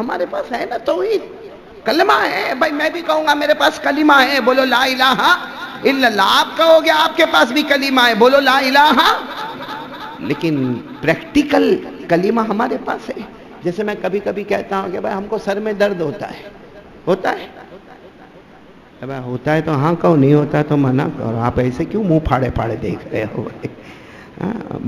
ہمارے پاس ہے نا توحید، کلمہ ہے بھائی. میں بھی کہوں گا میرے پاس کلمہ ہے، بولو لا الہ الا اللہ. آپ کہو گے آپ کے پاس بھی کلمہ ہے، بولو لا الہ. لیکن پریکٹیکل کلمہ ہمارے پاس ہے. جیسے میں کبھی کبھی کہتا ہوں کہ بھائی ہم کو سر میں درد ہوتا ہے. ہوتا ہے؟ ہوتا ہے تو ہاں کہو، نہیں ہوتا ہے تو منع کرو. آپ ایسے کیوں منہ پھاڑے پھاڑے دیکھ رہے ہو؟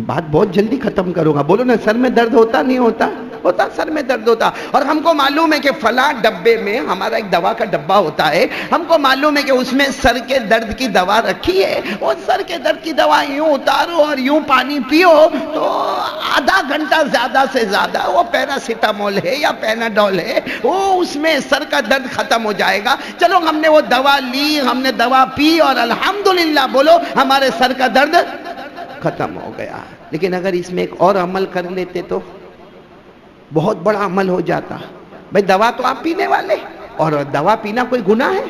بات بہت جلدی ختم کروں گا. بولو نا سر میں درد ہوتا نہیں ہوتا؟ ہوتا، سر میں درد ہوتا. اور ہم کو معلوم ہے کہ فلاں ڈبے میں ہمارا ایک دوا کا ڈبہ ہوتا ہے، ہم کو معلوم ہے کہ اس میں سر کے درد کی دوا رکھی ہے. اور سر کے درد کی دوا یوں اتارو اور یوں پانی پیو تو آدھا گھنٹہ زیادہ سے زیادہ وہ پیراسیٹامول ہے یا پیناڈول ہے، وہ اس میں سر کا درد ختم ہو جائے گا. چلو ہم نے وہ دوا لی، ہم نے دوا پی اور الحمدللہ بولو ہمارے سر کا درد ختم ہو گیا. لیکن اگر اس میں ایک اور عمل کر لیتے تو بہت بڑا عمل ہو جاتا. بھئی دوا تو آپ پینے والے، اور دوا پینا کوئی گناہ ہے؟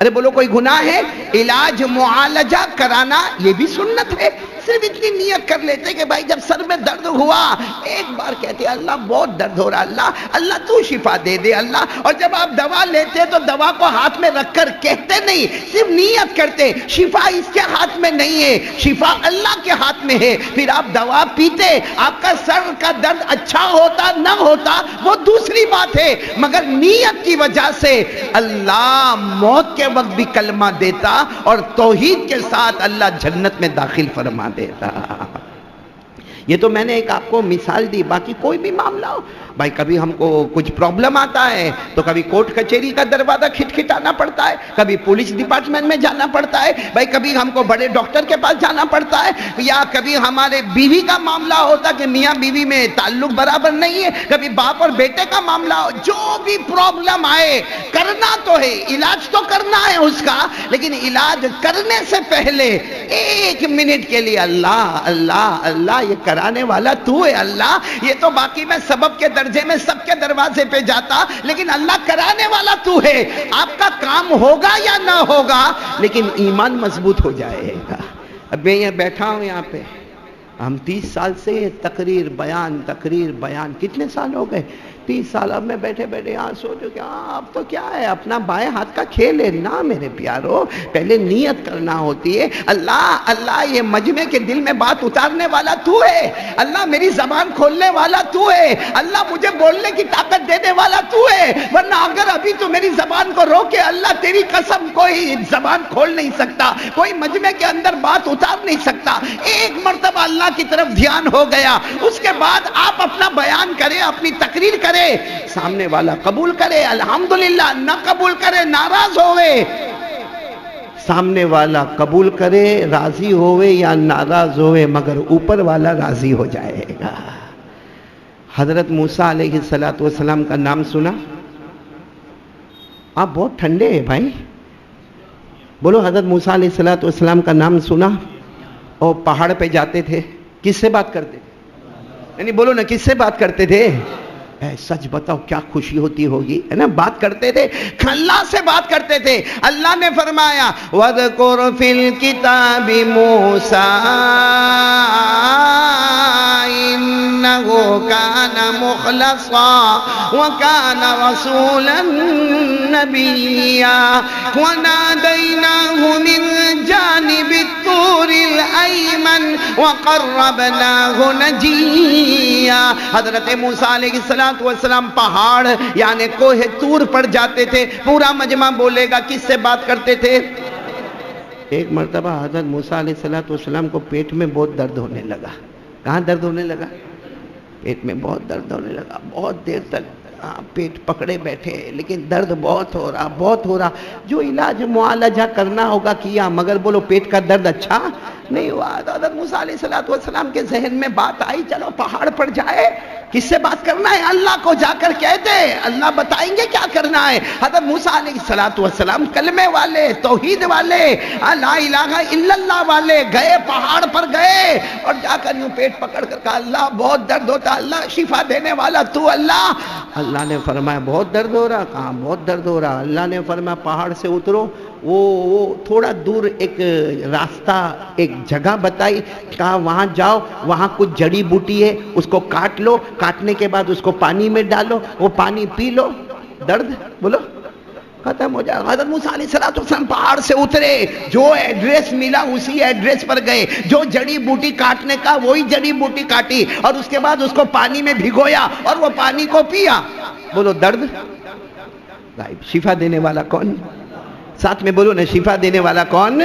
ارے بولو کوئی گناہ ہے؟ علاج معالجہ کرانا یہ بھی سنت ہے. صرف اتنی نیت کر لیتے کہ بھائی جب سر میں درد ہوا ایک بار کہتے اللہ بہت درد ہو رہا، اللہ تو شفا دے دے اللہ. اور جب آپ دوا لیتے تو دوا کو ہاتھ میں رکھ کر کہتے نہیں، صرف نیت کرتے شفا اس کے ہاتھ میں نہیں ہے، شفا اللہ کے ہاتھ میں ہے. پھر آپ دوا پیتے، آپ کا سر کا درد اچھا ہوتا نہ ہوتا وہ دوسری بات ہے، مگر نیت کی وجہ سے اللہ موت کے وقت بھی کلمہ دیتا اور توحید کے ساتھ اللہ جنت میں داخل فرما دیتا. یہ تو میں نے ایک آپ کو مثال دی. باقی کوئی بھی معاملہ ہو بھائی، کبھی ہم کو کچھ پرابلم آتا ہے تو کبھی کورٹ کچہری کا دروازہ کھٹکھٹانا پڑتا ہے، کبھی پولیس ڈپارٹمنٹ میں جانا پڑتا ہے بھائی، کبھی ہم کو بڑے ڈاکٹر کے پاس جانا پڑتا ہے، یا کبھی ہمارے بیوی کا معاملہ ہوتا کہ میاں بیوی میں تعلق برابر نہیں ہے، کبھی باپ اور بیٹے کا معاملہ ہو. جو بھی پرابلم آئے کرنا تو ہے، علاج تو کرنا ہے اس کا، لیکن علاج کرنے سے پہلے ایک منٹ کے لیے اللہ اللہ اللہ یہ کرانے والا تو ہے اللہ. یہ تو باقی میں سبب کے درجے میں سب کے دروازے پہ جاتا، لیکن اللہ کرانے والا تو ہے. آپ کا کام ہوگا یا نہ ہوگا لیکن ایمان مضبوط ہو جائے گا. اب میں یہ بیٹھا ہوں یہاں پہ، ہم 30 سال سے تقریر بیان کتنے سال ہو گئے؟ 30 سال. اب میں بیٹھے بیٹھے یہاں سوچو کہ اب تو کیا ہے، اپنا بائیں ہاتھ کا کھیل ہے نا میرے پیارو. پہلے نیت کرنا ہوتی ہے. اللہ اللہ یہ مجمع کے دل میں بات اتارنے والا تو ہے، اللہ میری زبان کھولنے والا تو ہے، اللہ مجھے بولنے کی طاقت دینے والا تو ہے. ورنہ اگر ابھی تو میری زبان کو روکے اللہ تیری قسم کوئی زبان کھول نہیں سکتا، کوئی مجمع کے اندر بات اتار نہیں سکتا. ایک مرتبہ اللہ کی طرف دھیان ہو گیا، اس کے بعد آپ اپنا بیان کریں، اپنی تقریر کریں، سامنے والا قبول کرے الحمدللہ، نہ قبول کرے ناراض ہوئے. سامنے والا قبول کرے راضی ہوئے یا ناراض ہوئے مگر اوپر والا راضی ہو جائے گا. حضرت موسیٰ علیہ السلام کا نام سنا؟ آپ بہت ٹھنڈے ہیں بھائی. بولو حضرت موسیٰ علیہ السلام کا نام سنا؟ اور پہاڑ پہ جاتے تھے کس سے بات کرتے تھے؟ یعنی بولو نا کس سے بات کرتے تھے؟ سچ بتاؤ کیا خوشی ہوتی ہوگی ہے نا. بات کرتے تھے، اللہ سے بات کرتے تھے. اللہ نے فرمایا وَاذْكُرْ فِي الْكِتَابِ مُوسَىٰ إِنَّهُ كَانَ مُخْلَصًا وَكَانَ رَسُولًا نَبِيًّا وَنَادَيْنَاهُ مِنْ جَانِبِ الطُّورِ الْأَيْمَنِ وَقَرَّبْنَاهُ نَجِيًّا. حضرت موسیٰ علیہ السلام پہاڑ یعنی کوہ طور پر جاتے تھے. پورا مجمع بولے گا کس سے بات کرتے تھے؟ ایک مرتبہ حضرت موسیٰ علیہ السلام کو پیٹ میں بہت درد ہونے لگا. کہاں درد ہونے لگا؟ پیٹ میں بہت درد ہونے لگا. بہت دیر تک پیٹ پکڑے بیٹھے لیکن درد بہت ہو رہا. جو علاج معالجہ کرنا ہوگا کیا مگر بولو پیٹ کا درد اچھا نہیں ہوا. حضرت موسیٰ علیہ السلام کے ذہن میں بات آئی چلو پہاڑ پر جائے. کس سے بات کرنا ہے؟ اللہ کو جا کر کہہ دے، اللہ بتائیں گے کیا کرنا ہے. حضرت موسیٰ علیہ السلام کلمے والے، توحید والے، لا الہ الا اللہ والے گئے، پہاڑ پر گئے اور جا کر یوں پیٹ پکڑ کر کہا اللہ بہت درد ہوتا، اللہ شفا دینے والا تو اللہ. اللہ نے فرمایا بہت درد ہو رہا. کہاں بہت درد ہو رہا. اللہ نے فرمایا پہاڑ سے اترو وہ تھوڑا دور ایک راستہ ایک جگہ بتائی، کہا وہاں جاؤ، وہاں کچھ جڑی بوٹی ہے، اس کو کاٹ لو، کاٹنے کے بعد اس کو پانی میں ڈالو، وہ پانی پی لو، درد بولو ختم ہو جائے۔ حضرت موسیٰ علیہ السلام پہاڑ سے اترے، جو ایڈریس ملا اسی ایڈریس پر گئے، جو جڑی بوٹی کاٹنے کا وہی جڑی بوٹی کاٹی، اور اس کے بعد اس کو پانی میں بھگویا اور وہ پانی کو پیا۔ بولو درد غائب۔ شفا دینے والا کون؟ ساتھ میں بولو نا، شفا دینے والا کون؟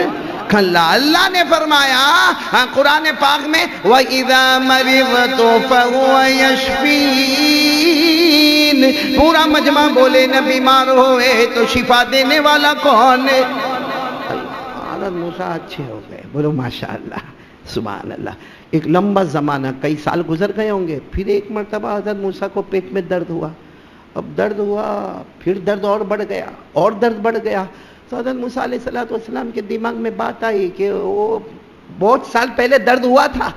اللہ نے فرمایا قرآن پاک میں وَإِذَا مَرِضْتُ فَهُوَ يَشْفِينِ، پورا مجمع بولے نہ بیمار ہوئے تو شفا دینے والا کون ہے؟ حضرت موسیٰ اچھے ہو گئے، بولو ماشاءاللہ سبحان اللہ۔ ایک لمبا زمانہ، کئی سال گزر گئے ہوں گے، پھر ایک مرتبہ حضرت موسیٰ کو پیٹ میں درد ہوا، اب درد ہوا، پھر درد اور بڑھ گیا، اور درد بڑھ گیا، تو حضرت موسیٰ علیہ السلام کے دماغ میں بات آئی کہ وہ بہت سال پہلے درد ہوا تھا،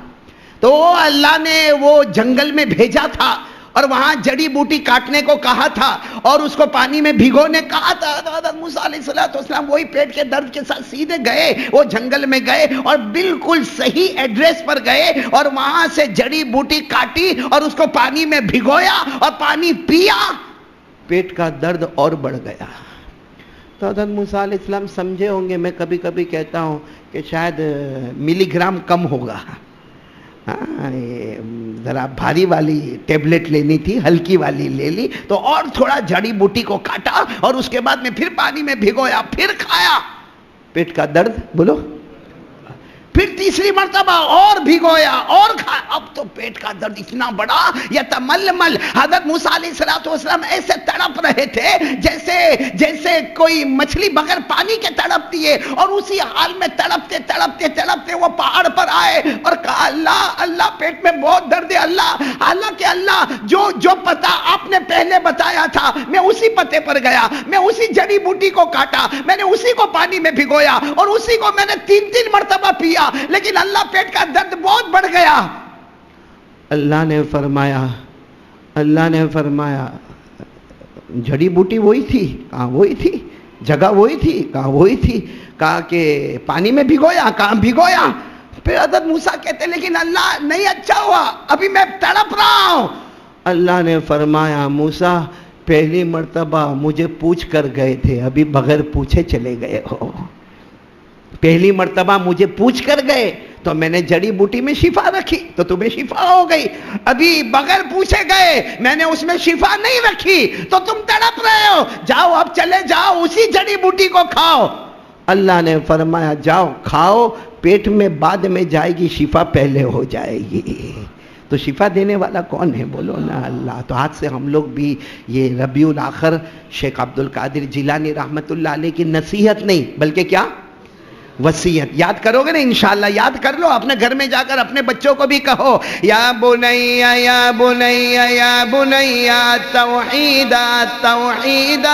تو اللہ نے وہ جنگل میں بھیجا تھا اور وہاں جڑی بوٹی کاٹنے کو کہا تھا اور اس کو پانی میں بھگونے کہا تھا۔ تو حضرت موسیٰ علیہ السلام وہی پیٹ کے درد کے ساتھ سیدھے گئے، وہ جنگل میں گئے اور بالکل صحیح ایڈریس پر گئے اور وہاں سے جڑی بوٹی کاٹی اور اس کو پانی میں بھگویا اور پانی پیا، پیٹ کا درد اور بڑھ گیا۔ تو حضرت موسیٰ علیہ السلام سمجھے ہوں گے، میں کبھی کبھی کہتا ہوں کہ شاید ملی گرام کم ہوگا، ذرا بھاری والی ٹیبلٹ لینی تھی، ہلکی والی لے لی، تو اور تھوڑا جڑی بوٹی کو کاٹا اور اس کے بعد میں پھر پانی میں بھگویا، پھر کھایا، پیٹ کا درد بولو، پھر تیسری مرتبہ اور بھگویا اور کھایا، اب تو پیٹ کا درد اتنا بڑا یتململ۔ حضرت موسیٰ علیہ السلام ایسے تڑپ رہے تھے جیسے کوئی مچھلی بغیر پانی کے تڑپتی ہے، اور اسی حال میں تڑپتے تڑپتے تڑپتے وہ پہاڑ پر آئے اور کہا اللہ پیٹ میں بہت درد ہے، اللہ جو پتہ آپ نے پہلے بتایا تھا میں اسی پتے پر گیا، میں اسی جڑی بوٹی کو کاٹا، میں نے اسی کو پانی میں بھگویا اور اسی کو میں نے 3 مرتبہ پیا، لیکن اللہ پیٹ کا درد بہت بڑھ گیا۔ اللہ نے فرمایا جڑی بوٹی وہی تھی، کہاں وہی تھی، جگہ وہی تھی، کہاں وہی تھی، کہا کہ پانی میں بھگویا، کہاں بھگویا۔ پھر حضرت موسیٰ کہتے لیکن اللہ نہیں اچھا ہوا، ابھی میں تڑپ رہا ہوں۔ اللہ نے فرمایا موسیٰ پہلی مرتبہ مجھے پوچھ کر گئے تھے، ابھی بغیر پوچھے چلے گئے ہو۔ پہلی مرتبہ مجھے پوچھ کر گئے تو میں نے جڑی بوٹی میں شفا رکھی تو تمہیں شفا ہو گئی، ابھی بغیر پوچھے گئے میں نے اس میں شفا نہیں رکھی تو تم تڑپ رہے ہو، جاؤ اب چلے جاؤ اسی جڑی بوٹی کو کھاؤ۔ اللہ نے فرمایا جاؤ کھاؤ، پیٹ میں بعد میں جائے گی، شفا پہلے ہو جائے گی۔ تو شفا دینے والا کون ہے؟ بولو نا اللہ۔ تو آج سے ہم لوگ بھی یہ ربیع الاخر شیخ عبد القادر جیلانی رحمت اللہ علیہ کی نصیحت نہیں بلکہ کیا وصیت یاد کرو گے نا انشاءاللہ، یاد کر لو، اپنے گھر میں جا کر اپنے بچوں کو بھی کہو یا بنیا یا بنیا یا بنیا توحید توحید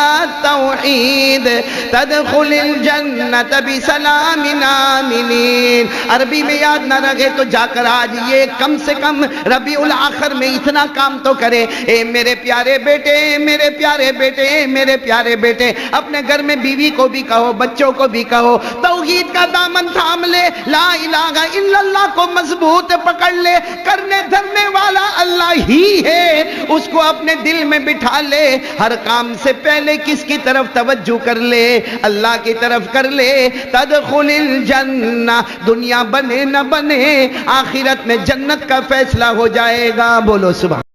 توحید تدخل الجنت بسلام آمنین۔ عربی میں یاد نہ رکھے تو جا کر آج یہ کم سے کم ربیع الاخر میں اتنا کام تو کرے۔ اے میرے پیارے بیٹے، میرے پیارے بیٹے، میرے پیارے بیٹے، اپنے گھر میں بیوی کو بھی کہو، بچوں کو بھی کہو، توحید کا دامن تھام لے، لا الہ الا اللہ کو مضبوط پکڑ لے، کرنے دھرنے والا اللہ ہی ہے، اس کو اپنے دل میں بٹھا لے، ہر کام سے پہلے کس کی طرف توجہ کر لے؟ اللہ کی طرف کر لے، تدخل الجنہ، دنیا بنے نہ بنے آخرت میں جنت کا فیصلہ ہو جائے گا۔ بولو سبحان